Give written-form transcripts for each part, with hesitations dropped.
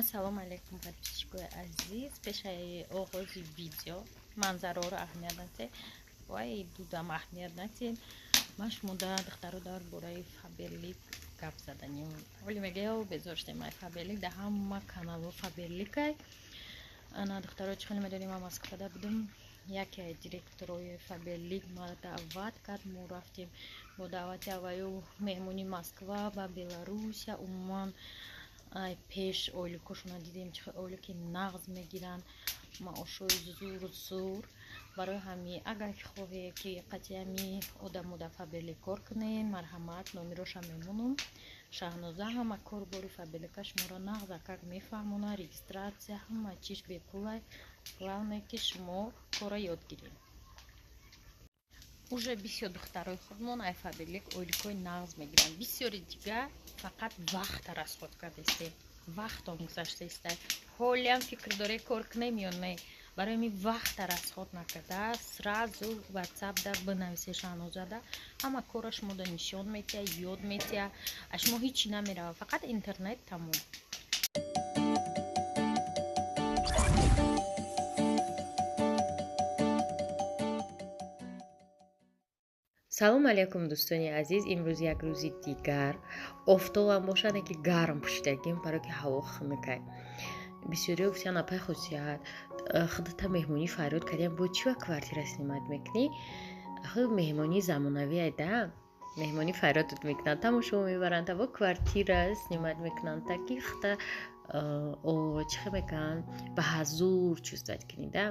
Ассалому алейкум, подписчики азиз. Пешай оғози видео манзараро аҳамият натен вай дудам аҳамият натен. Ман шумода духтаро дар бораи фаберлик гап заданем. Оли мегеё безоштем ай фаберлик да ҳама каналу фаберликай. Ана духтаро чӣ хеле медонем ма Москвада будем. Яке ай директорои фаберлик ма даъват кард, мо рафтем бо даъвати аввалу меҳмони Москва ба Беларусия умуман ай пеш ойликошона дидем чӣ хеле ойлике нағз мегиранд маошои зур барои ҳамин агар ки хоҳе ки қатъи ҳамин одамо дар фаберлик кор кунед марҳамат номероша мемонам. Шаҳноза ҳама корбори фаберлика шуморо нағза как мефаҳмонад, регистратсия ҳама чиз бепулай. Главное ки шумо кора ёд гиред. Уже бисёр духтарои худмон ай фаберлик ойликои нағз мегиранд. Бисёри дигар фақат вақт расход кардесте, вақтон гузаштаестай. ҳолиам фикр доре кор кунем ё не. Барои ми вақт расход накарда сразу WhatsApp да бинависе Шаҳнозада ҳама кора шумода нишон метия, ёд метия. А шумо ҳичи намерава, фақат интернет тамом. салом алейкум дӯстони азиз. имрӯз як рӯзи дигар офтобам бошад ки гарм пӯшидагим барои ки ҳаво хунукай. бисёриҳо гуфтиян апай хусият худата меҳмонӣ фарёд кардем бо чӣ вақт квартира снимат мекунӣ? ахи меҳмонӣ замонавие да, меҳмонӣ фарёдот мекунанд, тамошо мебаранд, таво квартира снимат мекунанд таки худта чӣ хел мекунанд ба ҳазур чувствовать кунӣ да.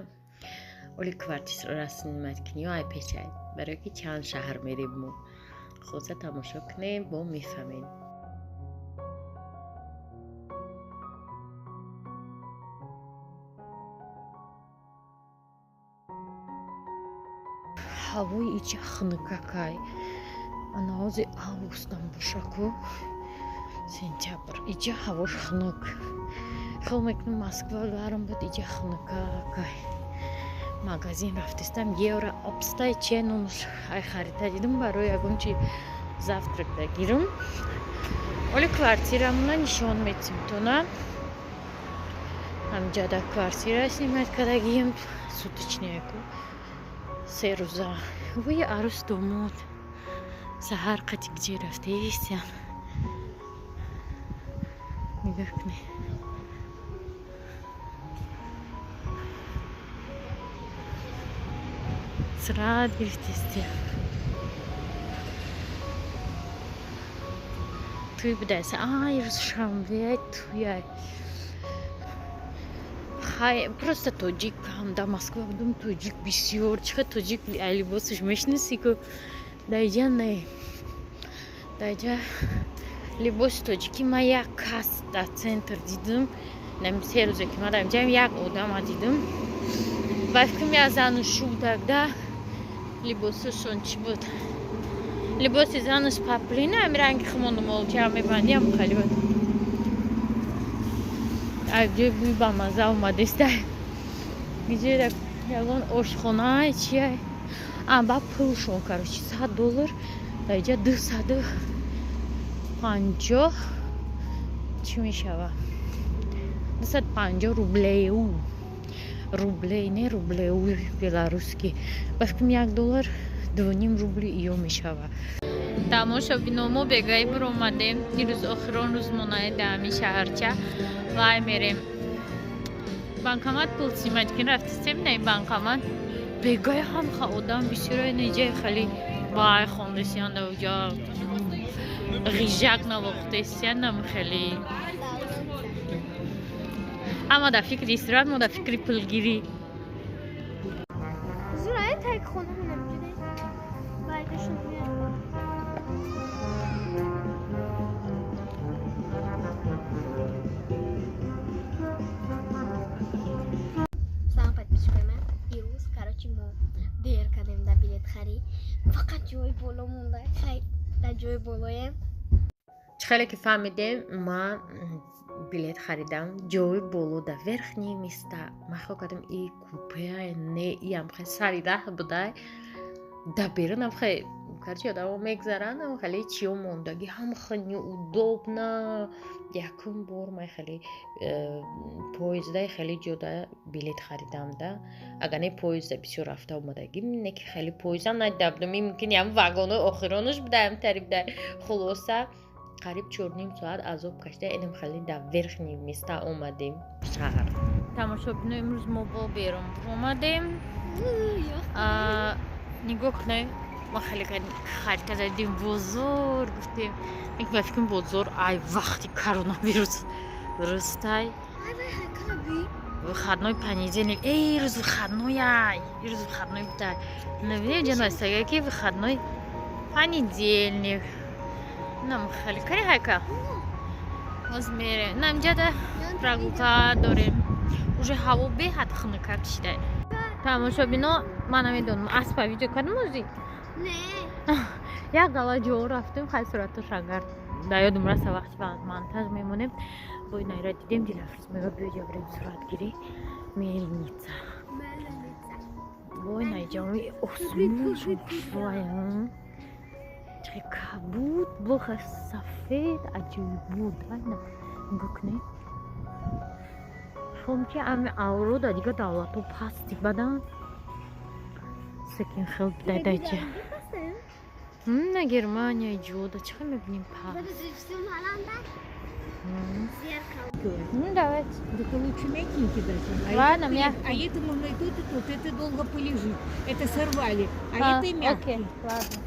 оли квартира снимат кунӣ ай печай барои ки чанд шаҳр мерем мо. хулоса тамошо кунем бо мефаҳмем. ҳавои иҷа хунукакай анаҳози августам бошаку сентябр иҷа ҳавош хунук. хел мекунем Москва гарм буд, иҷа хунукакай. магазин рафтистам евро обстай че номер ай харида дидам барои ягон чи завтрак да гирам. оли квартирамона нишон метим тона ҳамҷада квартира снимат кардагим суточнияку 3 рӯза. вой арӯс домод саҳар қати киҷе рафтаистям нигоҳ кунед. срат гирифтистем туй будайса рӯз шанбе туяй просто тоҷик да Москва будам тоҷик бисёр чихе тоҷик либосаш мешинасӣ ку даиҷа не даиҷа либоси тоҷикӣ ма як кас дар центр дидам. нами 3 рӯзе ки мадам ҷам як одама дидам ба фикрам як зану шудак да либосашон чӣ буд либоси занаш паплина ами ранги химону молча мебандиам хали буд аҷои бӯй ба маза омадеста гиҷера ягон ошхонаи чияй ба пулшон короче $100 даиҷа 250 чӣ мешава 250 рублеу рублей не рублеу беларусский ба фикрам $1 2.5 рубли иё мешава. тамошобиномо бегаи биромадем ирӯз охирон рӯзмонаи даҳами шаҳарча вай мерем банкомат пул снимать кунӣ рафтистем на банкомат бегаи ҳамха одам бисёра неҷаи хали вай хондесиян да уҷа ғижак навохтесиян нам хели ама да фикри истират мо да фикри пулгирӣ. Салом подписчикои ман. Ирӯз короче мо дер кардем дар билетхарӣ. Фақат ҷои боло монда. Хай дар ҷои болоем. чӣ хеле ки фаҳмидем ман билет харидам ҷои боло да верхни места. ман хел кардам и купе не иам хе сари раҳ будай да берунам хе короче одамон мегзаранд хеле чиё мондагӣ ҳама хеле удобна якум бор ман хеле поездаи хеле ҷода билет харидамда агар не поезда бисёр рафта омадагӣ не ки хеле поездам надидамдум мумкин ям вагонои охиронаш будаям тарида хулоса қариб 4 соат азоб кашида инам хеле дар верхни места омадем шаҳр тамошобино имрӯз мо бо берун омадем нигоҳ кунед ма хеле харид кардем бозор гуфтем ба фикрам бозор ай вақти коронавирус дурустай выходной понедельник рӯз выходной рӯз выходной будай набинем ҷанастага ки выходной понедельник нам хеле кари хайка ҳоз мерем намҷада прогулка дорем уже ҳаво беҳад хунука кишида тамошобино ман намедонам аспа видео кардам ӯзи як гала ҷо рафтем хай сураташ агар да ёдум раса вақти монтаж мемонем бо инайра дидем дилафрӯз мега биё барем суратгирӣ мельница вой найҷаи осмон шоям кабуд боха сафед аҷоиб буд айна гукне шомки ами аврода дига давлату пасти бадан секин хел дайдайча на Германия ҷода чақа мебинем паст давайте лучше мягенький даже. Ладно, это мягкий. А это можно и тут, это долго полежит. Это сорвали, а это и мягкий. окей, ладно.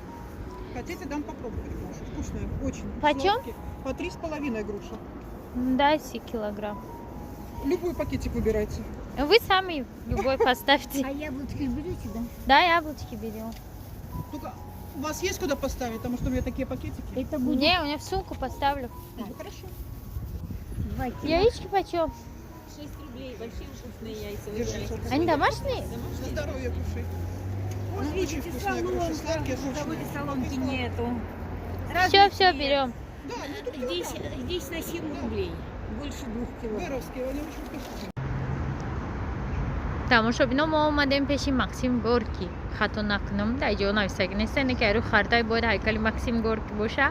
Хотите, дам попробовать грушу. Вкусная, очень. Почем? Сладкие. По 3,5 груша. Дайте килограмм. Любой пакетик выбирайте. Вы сами любой поставьте. А яблочки берете, да? Да, яблочки берем. Только у вас есть куда поставить? Потому что у меня такие пакетики. Это будет Не, у меня в сумку поставлю. Хорошо. 2 кило. Яички почем? 6 рублей, большие вкусные яйца. Держи, Софья. Они домашние? На здоровье кушай. Вот Очень видите, вкусная груша. Сладкие, соломка. сочные. Заводе соломки нету. Все берем. Да, ну тут Здесь на 7 рублей. Больше 2 кило. Беровские, они очень вкусные. тамошобино мо омадем пеши Максим Горки хато накунам дар ҷо нависаги нестане ки арӯ хартай бояд ҳайкали Максим Горки боша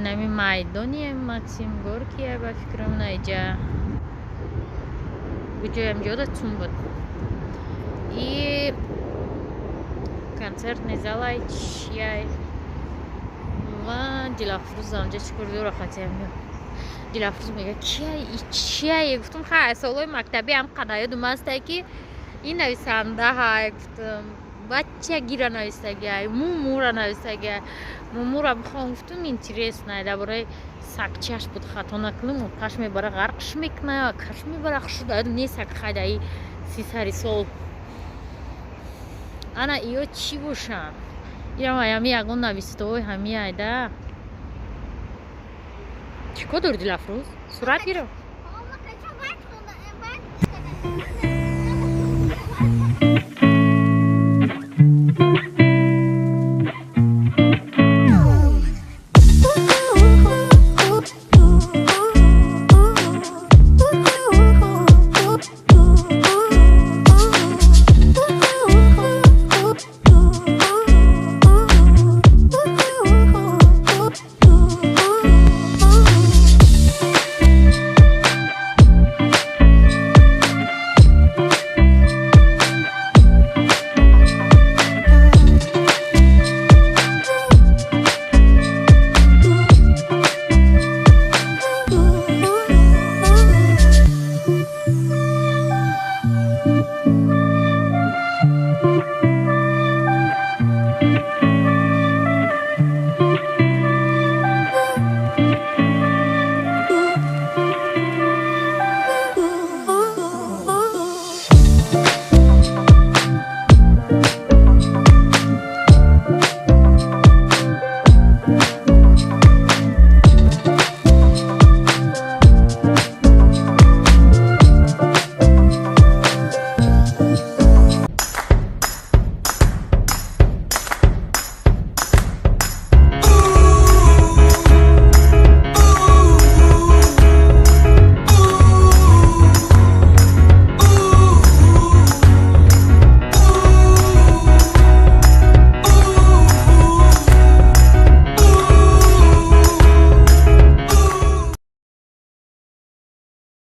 нами майдони Максим Горки ба фикрам наиҷа буҷоям ҷода чун буд и концертный залай чияй ва Дилафрӯз амҷа чикор дура хатиям Дилафрӯз мега чияй гуфтам хай солои мактаби ҳам қадар ёдум астае ки ин нависанда ҳай гуфтам бачагира нависагиай мумура нависагиай мумура бихоҳам гуфтам интересная дар бораи сагчаш буд хато накунам каш мебара ғарқш мекунад каш мебара хушуда ёдум не саг хайдаи 300 сол ана иё чӣ бошанд ирам аями ягон навистои ҳами айда чӣ кор дори Дилафрӯз сурат гирам Мама, хочу батьку,